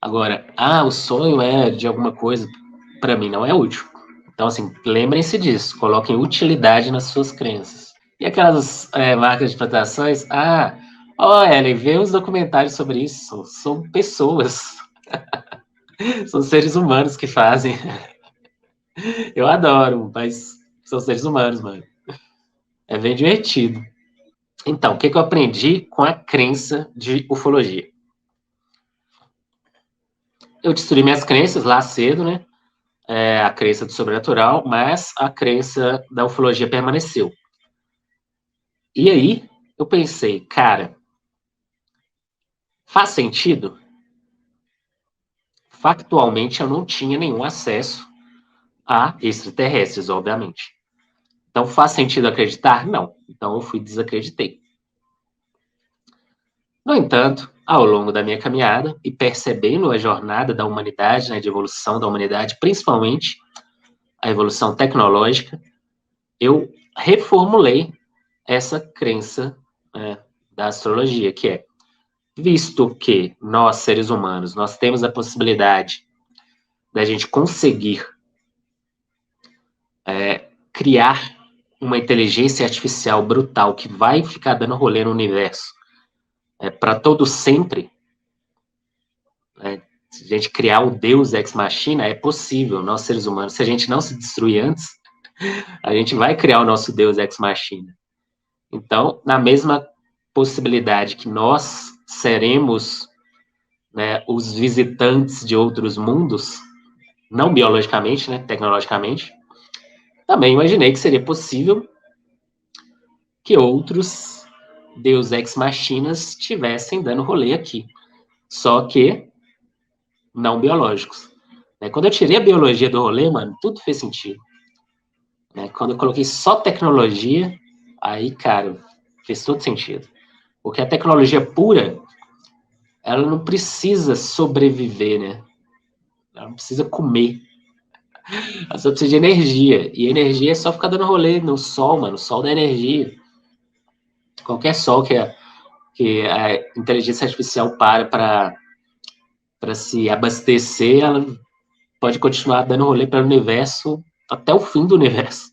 Agora, o sonho é de alguma coisa, para mim não é útil. Então, assim, lembrem-se disso, coloquem utilidade nas suas crenças. E aquelas marcas de plantações, Ellen, vê os documentários sobre isso, são pessoas, são seres humanos que fazem. Eu adoro, mas são seres humanos, mano. É bem divertido. Então, o que eu aprendi com a crença de ufologia? Eu destruí minhas crenças lá cedo, né? A crença do sobrenatural, mas a crença da ufologia permaneceu. E aí, eu pensei, cara, faz sentido? Factualmente, eu não tinha nenhum acesso a extraterrestres, obviamente. Então, faz sentido acreditar? Não. Então, eu fui desacreditei. No entanto, ao longo da minha caminhada e percebendo a jornada da humanidade, de evolução da humanidade, principalmente a evolução tecnológica, eu reformulei essa crença da astrologia, que é, visto que nós, seres humanos, nós temos a possibilidade da gente conseguir criar uma inteligência artificial brutal que vai ficar dando rolê no universo para todo sempre, se a gente criar o Deus Ex Machina, é possível, nós seres humanos, se a gente não se destruir antes, a gente vai criar o nosso Deus Ex Machina. Então, na mesma possibilidade que nós seremos os visitantes de outros mundos, não biologicamente, tecnologicamente, também imaginei que seria possível que outros Deus Ex Machinas estivessem dando rolê aqui, só que não biológicos. Quando eu tirei a biologia do rolê, mano, tudo fez sentido. Quando eu coloquei só tecnologia, aí, cara, fez todo sentido. Porque a tecnologia pura, ela não precisa sobreviver, né? Ela não precisa comer. Ela só precisa de energia. E energia é só ficar dando rolê no sol, mano. O sol dá energia. Qualquer sol que a inteligência artificial para se abastecer, ela pode continuar dando rolê para o universo até o fim do universo.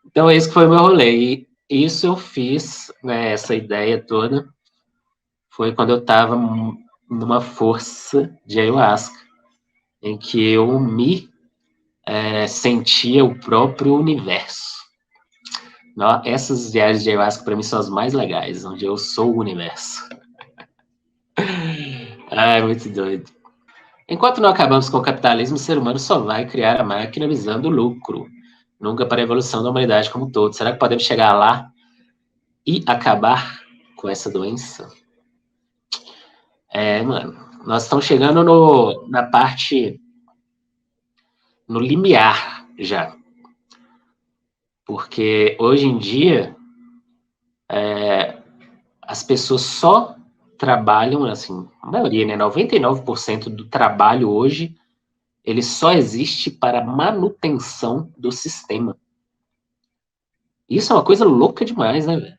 Então, esse que foi o meu rolê. E isso eu fiz, essa ideia toda, foi quando eu estava numa força de ayahuasca, em que eu me sentia o próprio universo. Essas viagens de ayahuasca, para mim, são as mais legais, onde eu sou o universo. Ai, muito doido. Enquanto não acabamos com o capitalismo, o ser humano só vai criar a máquina visando o lucro, nunca para a evolução da humanidade como um todo. Será que podemos chegar lá e acabar com essa doença? Mano, nós estamos chegando na parte, no limiar já. Porque hoje em dia, as pessoas só trabalham, assim, a maioria, 99% do trabalho hoje, ele só existe para manutenção do sistema. Isso é uma coisa louca demais, né, velho?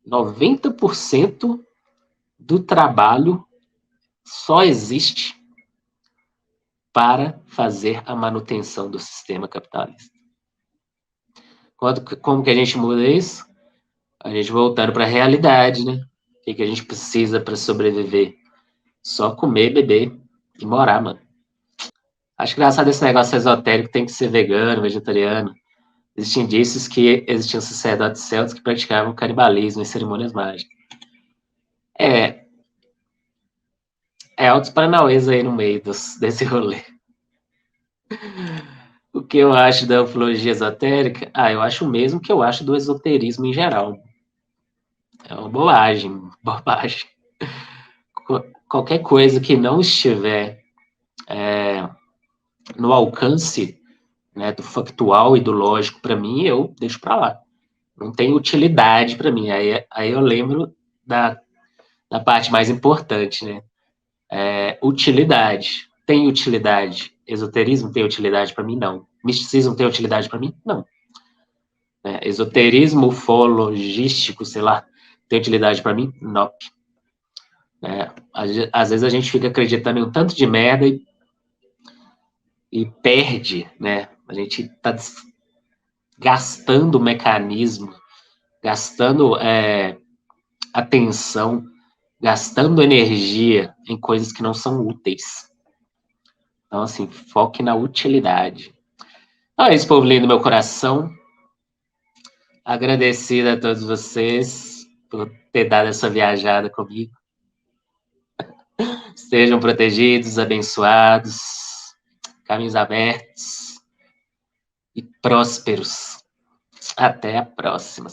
90% do trabalho só existe para fazer a manutenção do sistema capitalista. Como que a gente muda isso? A gente voltando para a realidade, né? O que a gente precisa para sobreviver? Só comer, beber e morar, mano. Acho engraçado esse negócio esotérico, tem que ser vegano, vegetariano. Existem indícios que existiam sacerdotes celtas que praticavam canibalismo em cerimônias mágicas. É altos paranauês aí no meio desse rolê. O que eu acho da ufologia esotérica? Eu acho o mesmo que eu acho do esoterismo em geral. É uma bobagem, bobagem. Qualquer coisa que não estiver no alcance, né, do factual e do lógico para mim, eu deixo para lá. Não tem utilidade para mim. Aí eu lembro da parte mais importante, né? Utilidade. Tem utilidade. Esoterismo tem utilidade para mim? Não. Misticismo tem utilidade para mim? Não. Esoterismo ufologístico, sei lá, tem utilidade para mim? Não. Às vezes a gente fica acreditando em um tanto de merda e perde, né? A gente está gastando o mecanismo, gastando atenção, gastando energia em coisas que não são úteis. Então, assim, foque na utilidade. Então é isso, povo lindo do meu coração. Agradecido a todos vocês por ter dado essa viajada comigo. Estejam protegidos, abençoados, caminhos abertos e prósperos. Até a próxima.